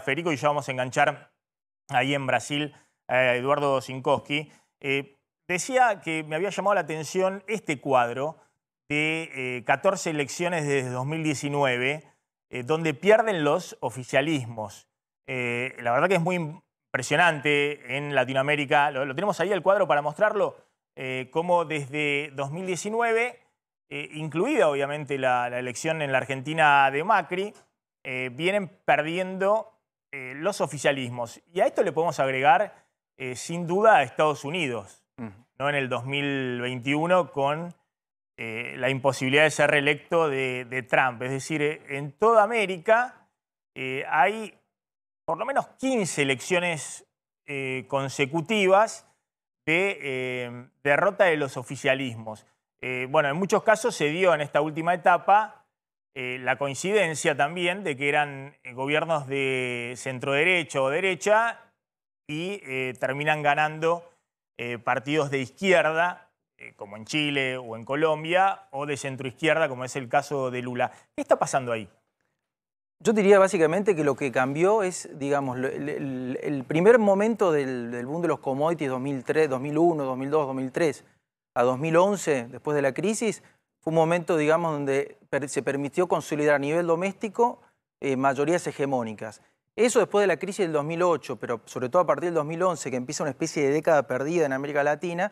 Federico, y ya vamos a enganchar ahí en Brasil a Eduardo Sinkowski. Decía que me había llamado la atención este cuadro de 14 elecciones desde 2019, donde pierden los oficialismos. La verdad que es muy impresionante en Latinoamérica. Lo tenemos ahí el cuadro para mostrarlo, cómo desde 2019, incluida obviamente la elección en la Argentina de Macri, vienen perdiendo los oficialismos. Y a esto le podemos agregar, sin duda, a Estados Unidos, ¿no? En el 2021 con la imposibilidad de ser reelecto de Trump. Es decir, en toda América hay por lo menos 15 elecciones consecutivas de derrota de los oficialismos. Bueno, en muchos casos se dio en esta última etapa la coincidencia también de que eran gobiernos de centroderecha o derecha y terminan ganando partidos de izquierda, como en Chile o en Colombia, o de centroizquierda, como es el caso de Lula. ¿Qué está pasando ahí? Yo diría básicamente que lo que cambió es, digamos, el primer momento del boom de los commodities, 2003, 2001, 2002, 2003 a 2011, después de la crisis, fue un momento, digamos, donde se permitió consolidar a nivel doméstico mayorías hegemónicas. Eso después de la crisis del 2008, pero sobre todo a partir del 2011, que empieza una especie de década perdida en América Latina,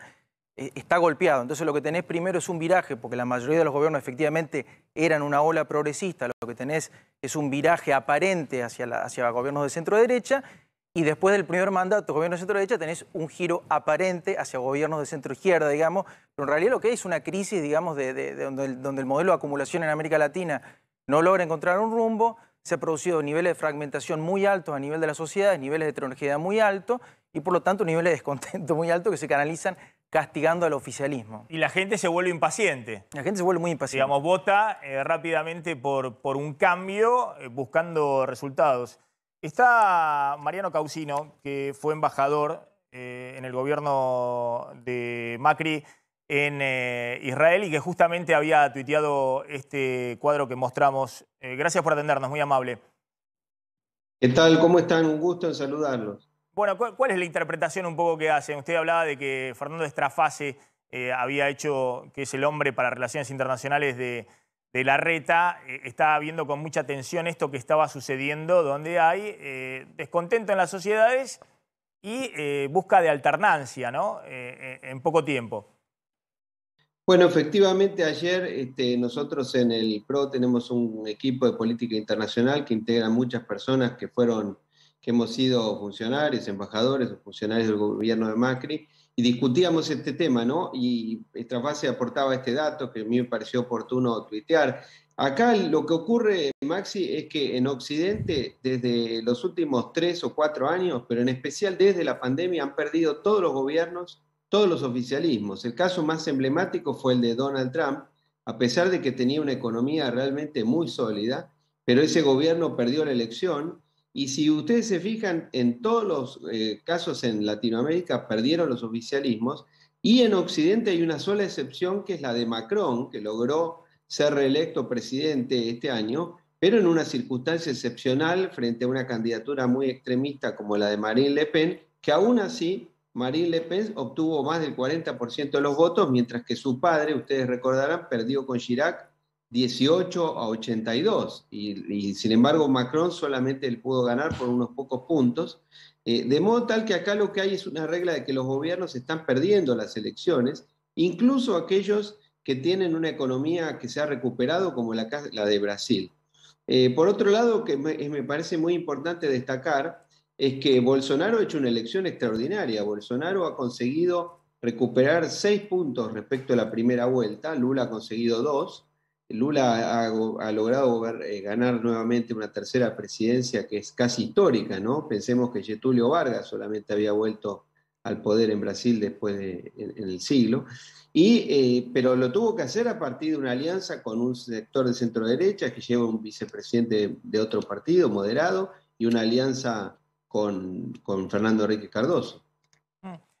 está golpeado. Entonces lo que tenés primero es un viraje, porque la mayoría de los gobiernos efectivamente eran una ola progresista. Lo que tenés es un viraje aparente hacia gobiernos de centro-derecha, y después del primer mandato de gobierno de centro-derecha tenés un giro aparente hacia gobiernos de centro-izquierda, digamos. Pero en realidad lo que hay es una crisis, digamos, donde el modelo de acumulación en América Latina no logra encontrar un rumbo. Se han producido niveles de fragmentación muy altos a nivel de la sociedad, niveles de heterogeneidad muy altos y por lo tanto niveles de descontento muy altos que se canalizan castigando al oficialismo. Y la gente se vuelve impaciente. La gente se vuelve muy impaciente. Digamos, vota rápidamente por un cambio, buscando resultados. Está Mariano Causino, que fue embajador en el gobierno de Macri en Israel y que justamente había tuiteado este cuadro que mostramos. Gracias por atendernos, muy amable. ¿Qué tal? ¿Cómo están? Un gusto en saludarlos. Bueno, ¿cuál es la interpretación un poco que hacen? Usted hablaba de que Fernando Estrafase había hecho, que es el hombre para relaciones internacionales de Larreta, está viendo con mucha atención esto que estaba sucediendo, donde hay descontento en las sociedades y busca de alternancia, ¿no? En poco tiempo. Bueno, efectivamente ayer nosotros en el PRO tenemos un equipo de política internacional que integra muchas personas que hemos sido funcionarios, embajadores o funcionarios del gobierno de Macri, y discutíamos este tema, ¿no? Y Estrafase aportaba este dato que a mí me pareció oportuno tuitear. Acá lo que ocurre, Maxi, es que en Occidente, desde los últimos 3 o 4 años, pero en especial desde la pandemia, han perdido todos los gobiernos, todos los oficialismos. El caso más emblemático fue el de Donald Trump, a pesar de que tenía una economía realmente muy sólida, pero ese gobierno perdió la elección. Y si ustedes se fijan, en todos los casos en Latinoamérica perdieron los oficialismos, y en Occidente hay una sola excepción, que es la de Macron, que logró ser reelecto presidente este año, pero en una circunstancia excepcional frente a una candidatura muy extremista como la de Marine Le Pen, que aún así Marine Le Pen obtuvo más del 40% de los votos, mientras que su padre, ustedes recordarán, perdió con Chirac 18-82, y sin embargo Macron solamente él pudo ganar por unos pocos puntos, de modo tal que acá lo que hay es una regla de que los gobiernos están perdiendo las elecciones, incluso aquellos que tienen una economía que se ha recuperado, como la de Brasil. Por otro lado, que me parece muy importante destacar, es que Bolsonaro ha hecho una elección extraordinaria. Bolsonaro ha conseguido recuperar 6 puntos respecto a la primera vuelta, Lula ha conseguido 2. Lula ha logrado ganar nuevamente una tercera presidencia que es casi histórica, ¿no? Pensemos que Getúlio Vargas solamente había vuelto al poder en Brasil después en el siglo, pero lo tuvo que hacer a partir de una alianza con un sector de centro derecha que lleva un vicepresidente de otro partido moderado y una alianza con Fernando Henrique Cardoso.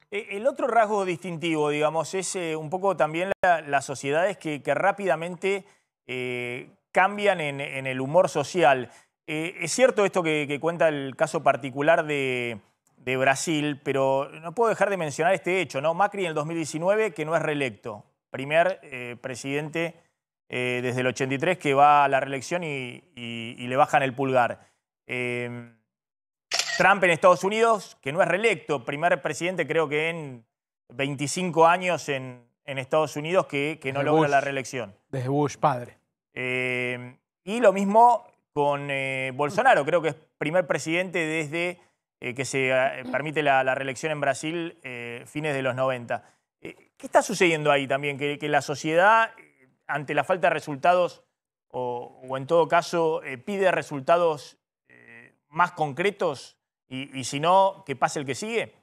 El otro rasgo distintivo, digamos, es un poco también las sociedades que rápidamente cambian en el humor social. Es cierto esto que cuenta el caso particular de Brasil, pero no puedo dejar de mencionar este hecho, ¿no? Macri en el 2019, que no es reelecto. Primer presidente desde el 83 que va a la reelección y le bajan el pulgar. Trump en Estados Unidos, que no es reelecto. Primer presidente, creo que en 25 años en Estados Unidos que no logra la reelección. Desde Bush, padre. Y lo mismo con Bolsonaro, creo que es primer presidente desde que se permite la reelección en Brasil, fines de los 90. ¿Qué está sucediendo ahí también? Que la sociedad, ante la falta de resultados, o en todo caso, pide resultados más concretos y si no, que pase el que sigue.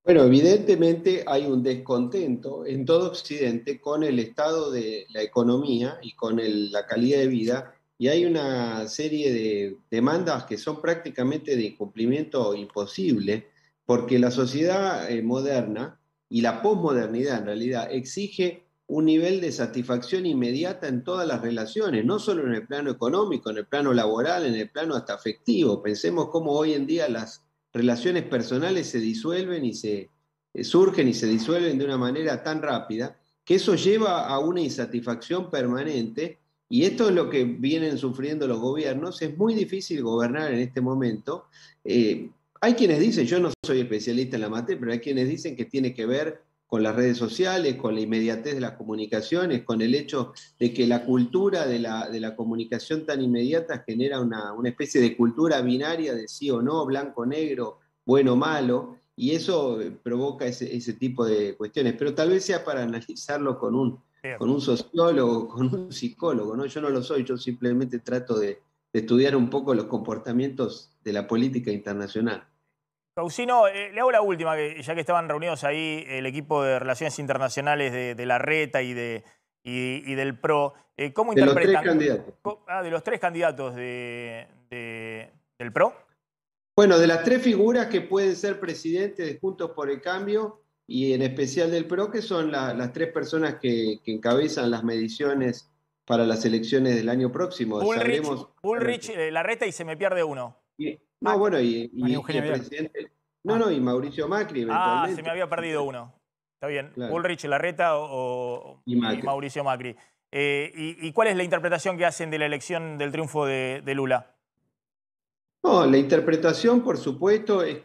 Bueno, evidentemente hay un descontento en todo Occidente con el estado de la economía y con la calidad de vida, y hay una serie de demandas que son prácticamente de incumplimiento imposible, porque la sociedad moderna y la posmodernidad en realidad exige un nivel de satisfacción inmediata en todas las relaciones, no solo en el plano económico, en el plano laboral, en el plano hasta afectivo. Pensemos cómo hoy en día las relaciones personales se disuelven y surgen y se disuelven de una manera tan rápida que eso lleva a una insatisfacción permanente, y esto es lo que vienen sufriendo los gobiernos. Es muy difícil gobernar en este momento. Hay quienes dicen, yo no soy especialista en la materia, pero hay quienes dicen que tiene que ver con las redes sociales, con la inmediatez de las comunicaciones, con el hecho de que la cultura de la comunicación tan inmediata genera una especie de cultura binaria de sí o no, blanco o negro, bueno o malo, y eso provoca ese tipo de cuestiones. Pero tal vez sea para analizarlo con un sociólogo, con un psicólogo, ¿no? Yo no lo soy, yo simplemente trato de estudiar un poco los comportamientos de la política internacional. Faustino, le hago la última, ya que estaban reunidos ahí el equipo de Relaciones Internacionales de Larreta y del PRO. ¿Cómo interpretan? De los 3 candidatos. De los 3 candidatos del PRO. Bueno, de las 3 figuras que pueden ser presidentes de Juntos por el Cambio y en especial del PRO, que son las 3 personas que encabezan las mediciones para las elecciones del año próximo. Bullrich, Larreta y se me pierde uno. No, bueno, y Eugenia el presidente. No, y Mauricio Macri eventualmente. Se me había perdido uno. Está bien. Claro. Bullrich, Larreta y Mauricio Macri. ¿Y cuál es la interpretación que hacen de la elección del triunfo de Lula? No, la interpretación, por supuesto, es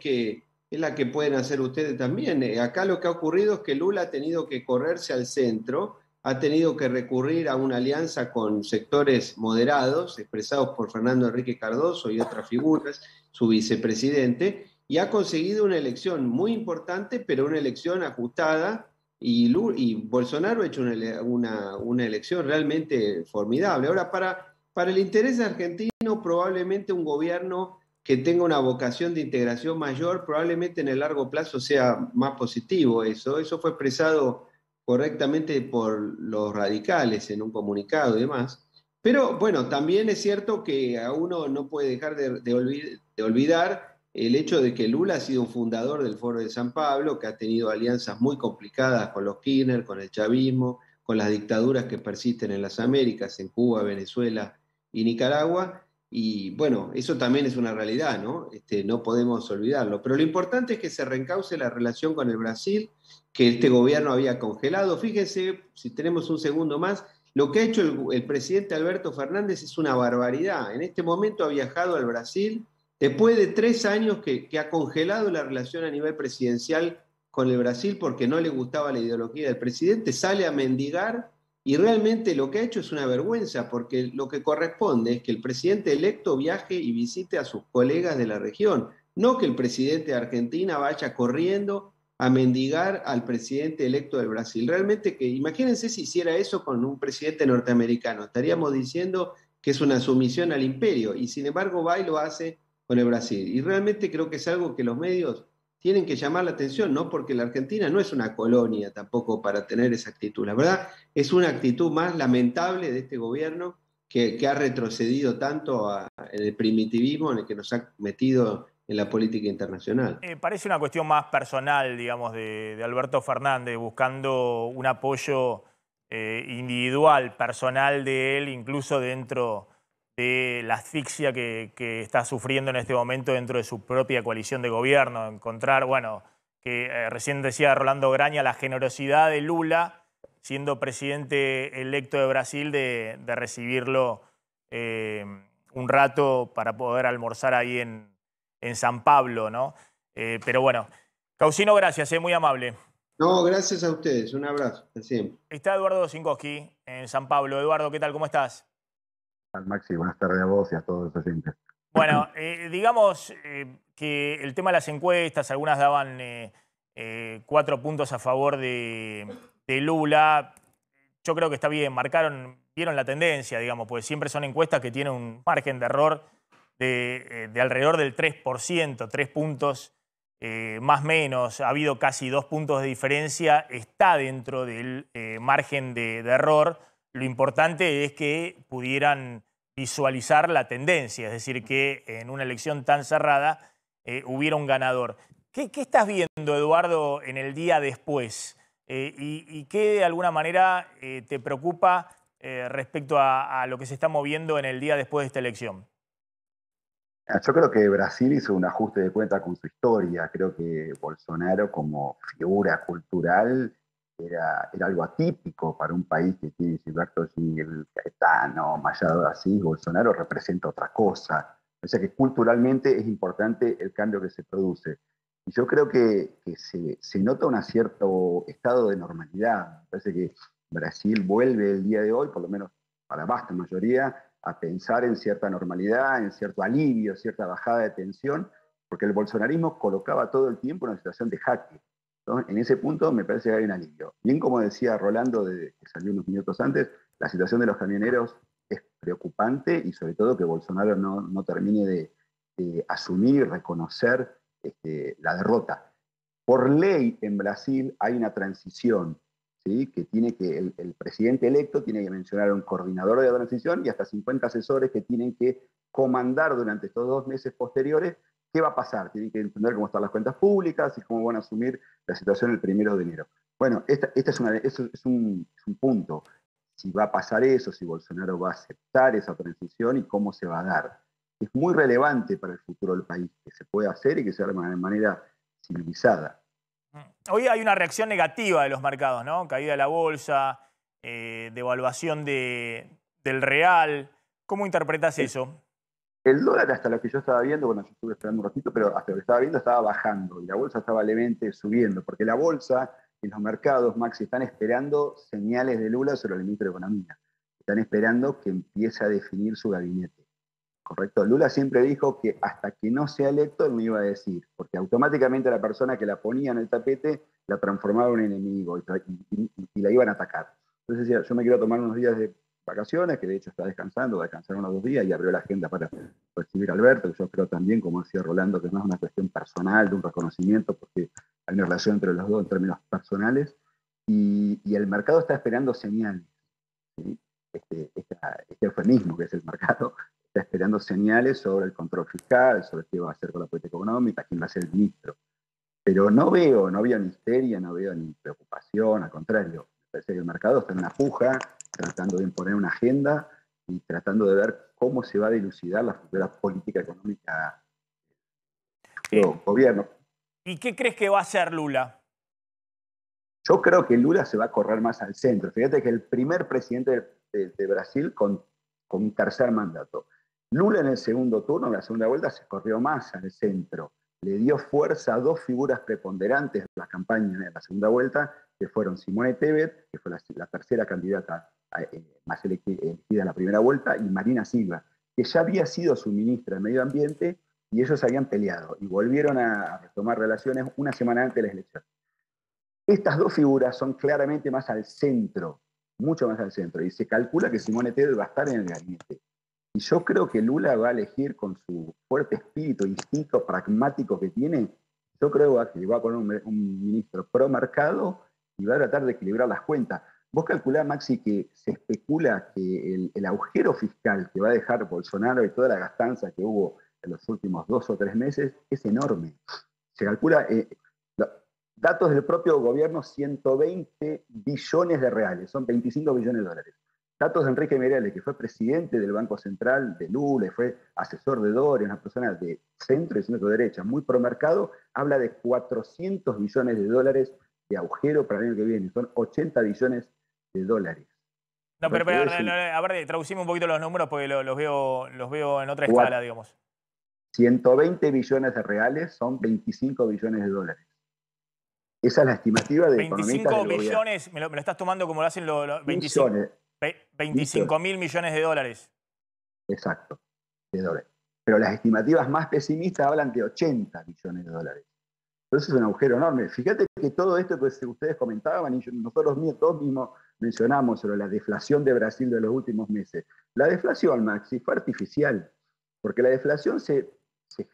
la que pueden hacer ustedes también. Acá lo que ha ocurrido es que Lula ha tenido que correrse al centro, ha tenido que recurrir a una alianza con sectores moderados, expresados por Fernando Enrique Cardoso y otras figuras, su vicepresidente, y ha conseguido una elección muy importante, pero una elección ajustada, y Bolsonaro ha hecho una elección realmente formidable. Ahora, para el interés argentino, probablemente un gobierno que tenga una vocación de integración mayor, probablemente en el largo plazo sea más positivo eso. Eso fue expresado correctamente por los radicales en un comunicado y demás. Pero bueno, también es cierto que a uno no puede dejar de olvidar el hecho de que Lula ha sido un fundador del Foro de San Pablo, que ha tenido alianzas muy complicadas con los Kirchner, con el chavismo, con las dictaduras que persisten en las Américas, en Cuba, Venezuela y Nicaragua. Y bueno, eso también es una realidad, ¿no? No podemos olvidarlo. Pero lo importante es que se reencauce la relación con el Brasil, que este gobierno había congelado. Fíjense, si tenemos un segundo más, lo que ha hecho el presidente Alberto Fernández es una barbaridad. En este momento ha viajado al Brasil, después de 3 años que ha congelado la relación a nivel presidencial con el Brasil porque no le gustaba la ideología del presidente, sale a mendigar. Y realmente lo que ha hecho es una vergüenza, porque lo que corresponde es que el presidente electo viaje y visite a sus colegas de la región, no que el presidente de Argentina vaya corriendo a mendigar al presidente electo del Brasil. Realmente, que imagínense si hiciera eso con un presidente norteamericano, estaríamos diciendo que es una sumisión al imperio, y sin embargo va y lo hace con el Brasil. Y realmente creo que es algo que los medios tienen que llamar la atención, ¿no? Porque la Argentina no es una colonia tampoco para tener esa actitud. La verdad, es una actitud más lamentable de este gobierno que ha retrocedido tanto en el primitivismo en el que nos ha metido en la política internacional. Parece una cuestión más personal, digamos, de Alberto Fernández, buscando un apoyo individual, personal de él, incluso dentro de la asfixia que está sufriendo en este momento dentro de su propia coalición de gobierno. Encontrar, bueno, que recién decía Rolando Graña, la generosidad de Lula, siendo presidente electo de Brasil, de recibirlo un rato para poder almorzar ahí en San Pablo, ¿no? Pero bueno, Causino, gracias, muy amable. No, gracias a ustedes. Un abrazo. Hasta siempre. Está Eduardo Sinkowski en San Pablo. Eduardo, ¿qué tal? ¿Cómo estás? Maxi, buenas tardes a vos y a todos los oyentes. Bueno, digamos que el tema de las encuestas, algunas daban 4 puntos a favor de Lula. Yo creo que está bien, vieron la tendencia, digamos, pues siempre son encuestas que tienen un margen de error de alrededor del 3%, 3 puntos más o menos. Ha habido casi 2 puntos de diferencia, está dentro del margen de error. Lo importante es que pudieran visualizar la tendencia, es decir, que en una elección tan cerrada hubiera un ganador. ¿Qué estás viendo, Eduardo, en el día después? ¿Y qué de alguna manera te preocupa respecto a lo que se está moviendo en el día después de esta elección? Yo creo que Brasil hizo un ajuste de cuenta con su historia. Creo que Bolsonaro como figura cultural era algo atípico para un país que tiene Gilberto Gil, Caetano, Machado de Assis. Bolsonaro representa otra cosa. O sea que culturalmente es importante el cambio que se produce. Y yo creo que se nota un cierto estado de normalidad. Me parece que Brasil vuelve el día de hoy, por lo menos para la vasta mayoría, a pensar en cierta normalidad, en cierto alivio, cierta bajada de tensión, porque el bolsonarismo colocaba todo el tiempo en una situación de jaque. Entonces, en ese punto me parece que hay un alivio. Bien como decía Rolando, que salió unos minutos antes, la situación de los camioneros es preocupante y sobre todo que Bolsonaro no termine de asumir y reconocer la derrota. Por ley en Brasil hay una transición, ¿sí? Que tiene que el presidente electo tiene que mencionar a un coordinador de la transición y hasta 50 asesores que tienen que comandar durante estos 2 meses posteriores qué va a pasar. Tienen que entender cómo están las cuentas públicas y cómo van a asumir la situación el 1 de enero. Bueno, este es un punto. Si va a pasar eso, si Bolsonaro va a aceptar esa transición y cómo se va a dar. Es muy relevante para el futuro del país que se pueda hacer y que se haga de manera civilizada. Hoy hay una reacción negativa de los mercados, ¿no? Caída de la bolsa, devaluación del real. ¿Cómo interpretas eso? El dólar, hasta lo que yo estaba viendo, bueno, yo estuve esperando un ratito, pero hasta lo que estaba viendo estaba bajando y la bolsa estaba levemente subiendo, porque la bolsa y los mercados, Maxi, están esperando señales de Lula sobre el ministro de Economía. Están esperando que empiece a definir su gabinete. ¿Correcto? Lula siempre dijo que hasta que no sea electo él me iba a decir, porque automáticamente la persona que la ponía en el tapete la transformaba en un enemigo y la iban a atacar. Entonces decía, yo me quiero tomar unos días de vacaciones, que de hecho está descansando, va a descansar unos 2 días y abrió la agenda para recibir a Alberto, que yo creo también, como decía Rolando, que no es una cuestión personal, de un reconocimiento, porque hay una relación entre los dos en términos personales, y el mercado está esperando señales. ¿Sí? Este eufemismo que es el mercado, está esperando señales sobre el control fiscal, sobre qué va a hacer con la política económica, quién va a ser el ministro. Pero no veo ni histeria, no veo ni preocupación, al contrario. Me parece que el mercado está en una puja, tratando de imponer una agenda y tratando de ver cómo se va a dilucidar la futura política económica del gobierno. ¿Y qué crees que va a hacer Lula? Yo creo que Lula se va a correr más al centro. Fíjate que el primer presidente de Brasil con un tercer mandato. Lula en el segundo turno, en la segunda vuelta, se corrió más al centro. Le dio fuerza a 2 figuras preponderantes de la campaña de la segunda vuelta, que fueron Simone Tebet, que fue la tercera candidata más elegida en la primera vuelta, y Marina Silva, que ya había sido su ministra de Medio Ambiente, y ellos habían peleado, y volvieron a retomar relaciones una semana antes de la elección. Estas 2 figuras son claramente más al centro, mucho más al centro, y se calcula que Simone Tebet va a estar en el gabinete. Y yo creo que Lula va a elegir con su fuerte espíritu, instinto pragmático que tiene, yo creo que va a poner un ministro pro mercado y va a tratar de equilibrar las cuentas. Vos calculás, Maxi, que se especula que el agujero fiscal que va a dejar Bolsonaro y toda la gastanza que hubo en los últimos 2 o 3 meses es enorme. Se calcula, datos del propio gobierno, 120 billones de reales, son 25 billones de dólares. datos de Enrique Meirelles, que fue presidente del Banco Central de Lula, fue asesor de Doria, una persona de centro y centro derecha, muy promercado, habla de 400 billones de dólares de agujero para el año que viene. Son 80 billones de dólares. No, pero a ver, traducimos un poquito los números porque los veo en otra escala, digamos. 120 billones de reales son 25 billones de dólares. Esa es la estimativa de economistas del 25 billones, me lo estás tomando como lo hacen los 25 mil millones de dólares. Exacto, de dólares. Pero las estimativas más pesimistas hablan de 80 billones de dólares. Entonces es un agujero enorme. Fíjate que todo esto que ustedes comentaban y nosotros todos mismos mencionamos sobre la deflación de Brasil de los últimos meses. La deflación, Maxi, fue artificial, porque la deflación se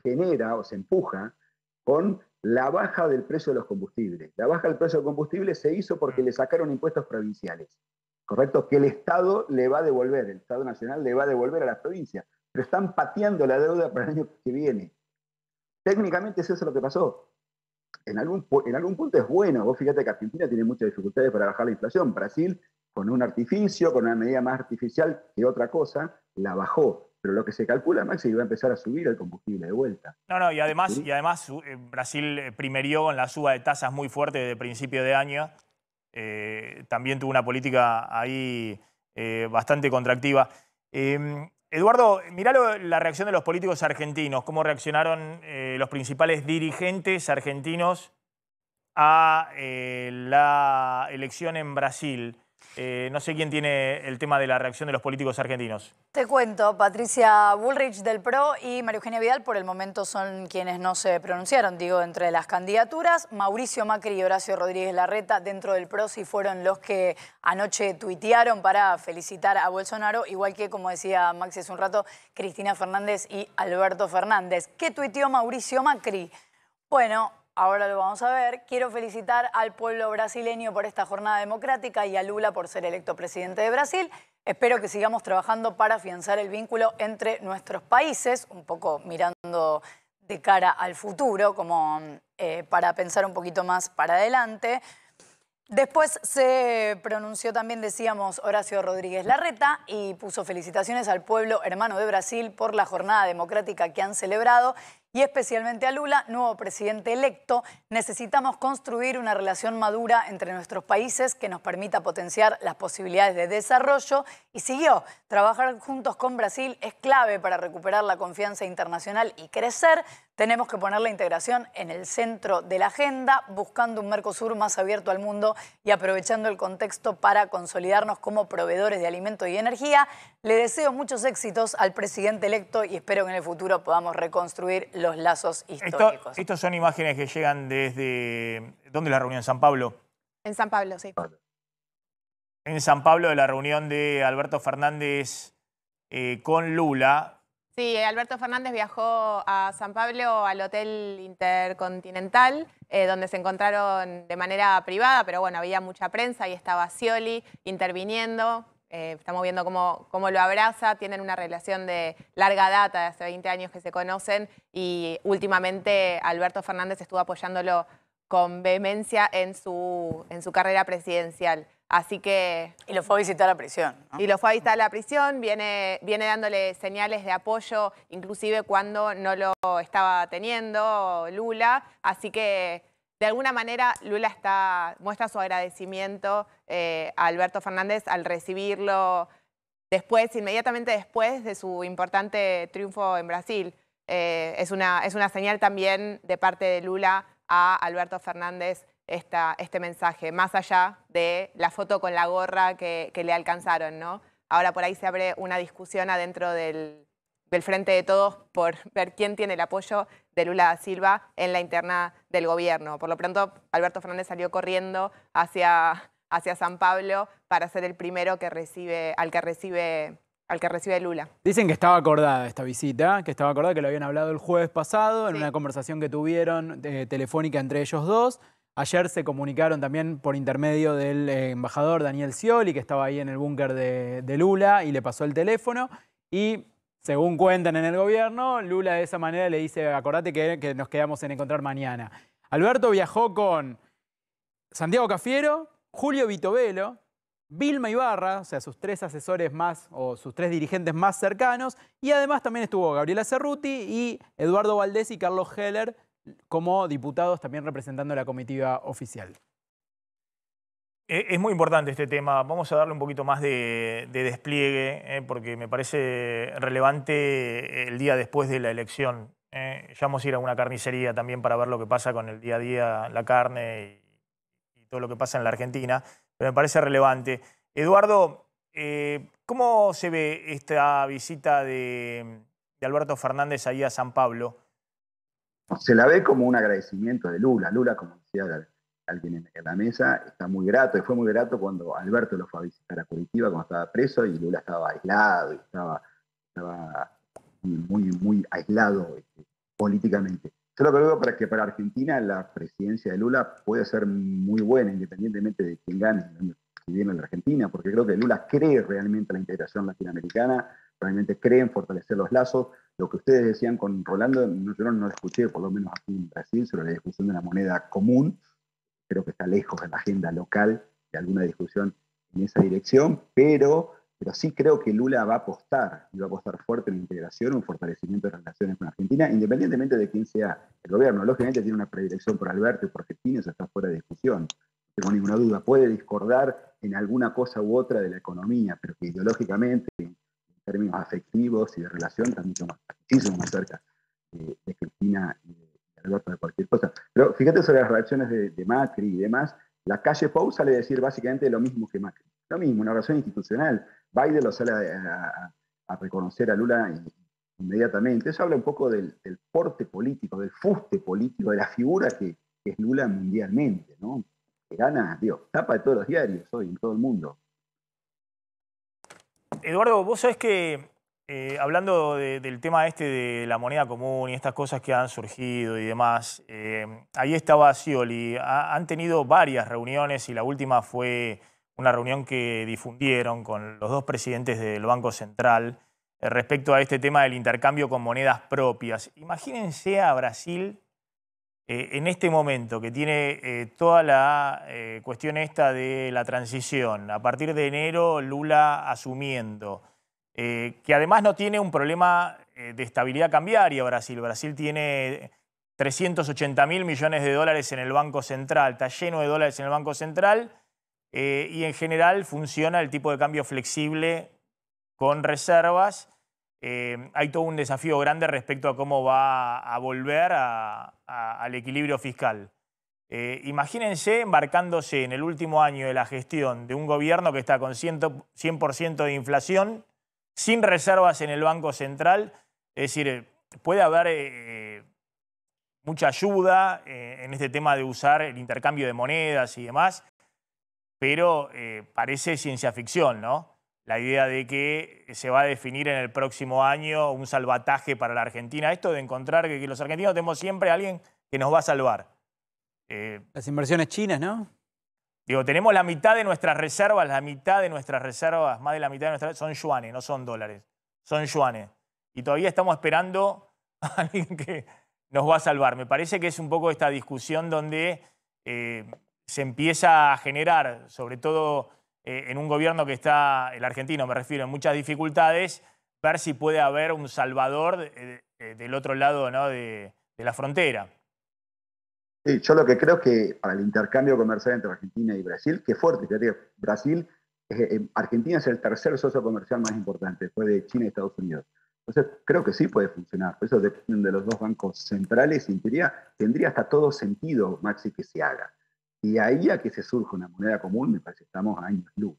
genera o se empuja con la baja del precio de los combustibles. La baja del precio del combustible se hizo porque le sacaron impuestos provinciales, ¿correcto? Que el Estado le va a devolver, el Estado Nacional le va a devolver a las provincias, pero están pateando la deuda para el año que viene. Técnicamente es eso lo que pasó. En algún punto es bueno. Vos fíjate que Argentina tiene muchas dificultades para bajar la inflación. Brasil, con un artificio, con una medida más artificial que otra cosa, la bajó. Pero lo que se calcula, Maxi, que va a empezar a subir el combustible de vuelta. Y además Brasil primerió en la suba de tasas muy fuerte desde principio de año. También tuvo una política ahí bastante contractiva. Eduardo, mirá la reacción de los políticos argentinos, cómo reaccionaron los principales dirigentes argentinos a la elección en Brasil. No sé quién tiene el tema de la reacción de los políticos argentinos. Te cuento, Patricia Bullrich del PRO y María Eugenia Vidal por el momento son quienes no se pronunciaron, digo, entre las candidaturas. Mauricio Macri y Horacio Rodríguez Larreta dentro del PRO sí fueron los que anoche tuitearon para felicitar a Bolsonaro, igual que, como decía Maxi hace un rato, Cristina Fernández y Alberto Fernández. ¿Qué tuiteó Mauricio Macri? Bueno, ahora lo vamos a ver. Quiero felicitar al pueblo brasileño por esta jornada democrática y a Lula por ser electo presidente de Brasil. Espero que sigamos trabajando para afianzar el vínculo entre nuestros países, un poco mirando de cara al futuro, como para pensar un poquito más para adelante. Después se pronunció también, decíamos, Horacio Rodríguez Larreta y puso felicitaciones al pueblo hermano de Brasil por la jornada democrática que han celebrado y especialmente a Lula, nuevo presidente electo. Necesitamos construir una relación madura entre nuestros países que nos permita potenciar las posibilidades de desarrollo. Y siguió, trabajar juntos con Brasil es clave para recuperar la confianza internacional y crecer. Tenemos que poner la integración en el centro de la agenda, buscando un Mercosur más abierto al mundo y aprovechando el contexto para consolidarnos como proveedores de alimentos y energía. Le deseo muchos éxitos al presidente electo y espero que en el futuro podamos reconstruir los lazos históricos. Estos son imágenes que llegan desde... ¿Dónde es la reunión? ¿En San Pablo? En San Pablo, sí. En San Pablo, de la reunión de Alberto Fernández con Lula. Sí, Alberto Fernández viajó a San Pablo al Hotel Intercontinental, donde se encontraron de manera privada, pero bueno, había mucha prensa y estaba Scioli interviniendo. Estamos viendo cómo lo abraza, tienen una relación de larga data, de hace 20 años que se conocen y últimamente Alberto Fernández estuvo apoyándolo con vehemencia en su carrera presidencial. Así que... Y lo fue a visitar a la prisión, ¿no? Y lo fue a visitar a la prisión, viene dándole señales de apoyo, inclusive cuando no lo estaba teniendo Lula. Así que, de alguna manera, Lula muestra su agradecimiento a Alberto Fernández al recibirlo inmediatamente después de su importante triunfo en Brasil. Es una señal también de parte de Lula a Alberto Fernández este mensaje, más allá de la foto con la gorra que le alcanzaron, ¿no? Ahora por ahí se abre una discusión adentro del Frente de Todos por ver quién tiene el apoyo de Lula da Silva en la interna del gobierno. Por lo pronto, Alberto Fernández salió corriendo hacia San Pablo para ser el primero al que recibe Lula. Dicen que estaba acordada esta visita, que lo habían hablado el jueves pasado en una conversación que tuvieron telefónica entre ellos dos. Ayer se comunicaron también por intermedio del embajador Daniel Scioli, que estaba ahí en el búnker de Lula y le pasó el teléfono. Y según cuentan en el gobierno, Lula de esa manera le dice, acordate que nos quedamos en encontrar mañana. Alberto viajó con Santiago Cafiero, Julio Vitovelo, Vilma Ibarra, o sea, sus 3 asesores más o sus 3 dirigentes más cercanos, y además también estuvo Gabriela Cerruti y Eduardo Valdés y Carlos Heller como diputados también representando la comitiva oficial. Es muy importante este tema. Vamos a darle un poquito más de despliegue, porque me parece relevante el día después de la elección. Ya vamos a ir a una carnicería también para ver lo que pasa con el día a día, la carne y todo lo que pasa en la Argentina, pero me parece relevante. Eduardo, ¿cómo se ve esta visita de Alberto Fernández ahí a San Pablo? Se la ve como un agradecimiento de Lula. Lula, como decía alguien en la mesa, está muy grato, y fue muy grato cuando Alberto lo fue a visitar a Curitiba cuando estaba preso y Lula estaba aislado, y estaba muy aislado políticamente. Yo lo que veo para que para Argentina la presidencia de Lula puede ser muy buena, independientemente de quién gane, si viene la Argentina, porque creo que Lula cree realmente en la integración latinoamericana, realmente cree en fortalecer los lazos. Lo que ustedes decían con Rolando, yo no lo escuché, por lo menos aquí en Brasil, sobre la discusión de la moneda común. Creo que está lejos de la agenda local de alguna discusión en esa dirección, pero sí creo que Lula va a apostar, y va a apostar fuerte en la integración, un fortalecimiento de relaciones con Argentina, independientemente de quién sea el gobierno. Lógicamente tiene una predilección por Alberto y por Argentina, eso está fuera de discusión, no tengo ninguna duda. Puede discordar en alguna cosa u otra de la economía, pero que ideológicamente, en términos afectivos y de relación, también somos muchísimo más cerca de Cristina y de Alberto de cualquier cosa. Pero fíjate sobre las reacciones de Macri y demás. La calle Pou sale a decir básicamente lo mismo que Macri. Lo mismo, una relación institucional. Biden lo sale a reconocer a Lula inmediatamente. Eso habla un poco del porte político, del fuste político, de la figura que es Lula mundialmente, ¿no? Que gana, digo, tapa de todos los diarios hoy, en todo el mundo. Eduardo, vos sabés que hablando del tema este de la moneda común y estas cosas que han surgido y demás, ahí estaba Scioli. Han tenido varias reuniones y la última fue una reunión que difundieron con los 2 presidentes del Banco Central respecto a este tema del intercambio con monedas propias. Imagínense a Brasil en este momento que tiene toda la cuestión esta de la transición. A partir de enero, Lula asumiendo. Que además no tiene un problema de estabilidad cambiaria Brasil. Brasil tiene 380.000 millones de dólares en el Banco Central, está lleno de dólares en el Banco Central y en general funciona el tipo de cambio flexible con reservas. Hay todo un desafío grande respecto a cómo va a volver al equilibrio fiscal. Imagínense embarcándose en el último año de la gestión de un gobierno que está con 100% de inflación, sin reservas en el Banco Central. Es decir, puede haber mucha ayuda en este tema de usar el intercambio de monedas y demás, pero parece ciencia ficción, ¿no? La idea de que se va a definir en el próximo año un salvataje para la Argentina. Esto de encontrar que los argentinos tenemos siempre a alguien que nos va a salvar. Las inversiones chinas, ¿no? Digo, tenemos la mitad de nuestras reservas, más de la mitad de nuestras son yuanes, no son dólares, son yuanes. Y todavía estamos esperando a alguien que nos va a salvar. Me parece que es un poco esta discusión donde se empieza a generar, sobre todo en un gobierno que está, el argentino me refiero, en muchas dificultades, ver si puede haber un salvador del otro lado, ¿no?, de la frontera. Sí, yo lo que creo es que para el intercambio comercial entre Argentina y Brasil, que es fuerte, fíjate, Brasil, Argentina es el tercer socio comercial más importante después de China y Estados Unidos. Entonces creo que sí puede funcionar. Por eso dependen de los 2 bancos centrales y en teoría tendría hasta todo sentido, Maxi, que se haga. Y ahí a que se surja una moneda común, me parece que estamos a años luz.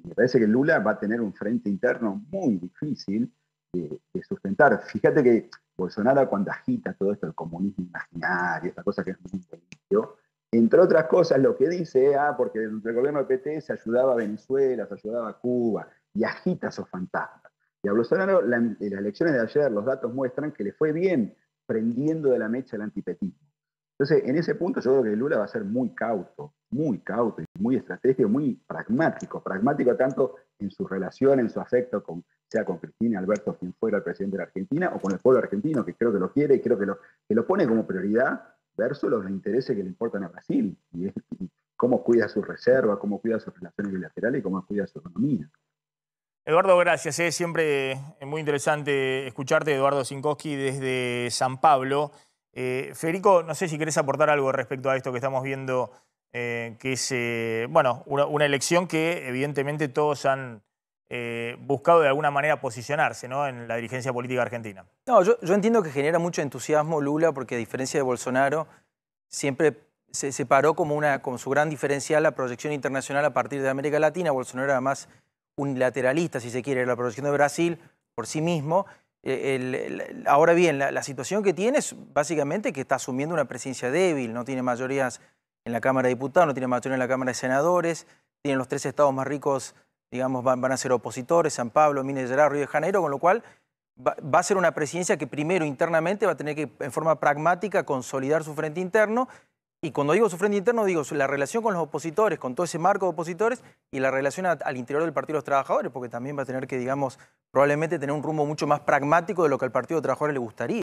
Me parece que Lula va a tener un frente interno muy difícil de sustentar. Fíjate que Bolsonaro, cuando agita todo esto, el comunismo imaginario, esta cosa que es muy delito, entre otras cosas, lo que dice, porque el gobierno de PT se ayudaba a Venezuela, se ayudaba a Cuba, y agita esos fantasmas. Y a Bolsonaro, en las elecciones de ayer, los datos muestran que le fue bien prendiendo de la mecha el antipetismo. Entonces, en ese punto yo creo que Lula va a ser muy cauto, y muy estratégico, muy pragmático tanto en su relación, en su afecto, sea con Cristina, Alberto, quien fuera el presidente de la Argentina, o con el pueblo argentino, que creo que lo quiere y creo que lo pone como prioridad, versus los intereses que le importan a Brasil. Y cómo cuida su reserva, cómo cuida sus relaciones bilaterales y cómo cuida su economía. Eduardo, gracias. Es siempre muy interesante escucharte, Eduardo Zinkowski, desde San Pablo. Federico, no sé si querés aportar algo respecto a esto que estamos viendo, que es bueno, una elección que evidentemente todos han buscado de alguna manera posicionarse, ¿no?, en la dirigencia política argentina. No, yo entiendo que genera mucho entusiasmo Lula porque a diferencia de Bolsonaro siempre se separó como su gran diferencial la proyección internacional a partir de América Latina. Bolsonaro era más unilateralista, si se quiere, la proyección de Brasil por sí mismo. Ahora bien, la situación que tiene es básicamente que está asumiendo una presidencia débil, no tiene mayorías en la Cámara de Diputados, no tiene mayoría en la Cámara de Senadores, tienen los 3 estados más ricos, digamos, van a ser opositores, San Pablo, Minas Gerais, Río de Janeiro, con lo cual va a ser una presidencia que primero internamente va a tener que, en forma pragmática, consolidar su frente interno. Y cuando digo su frente interno, digo la relación con los opositores, con todo ese marco de opositores y la relación al interior del Partido de los Trabajadores, porque también va a tener que, digamos, probablemente tener un rumbo mucho más pragmático de lo que al Partido de los Trabajadores le gustaría.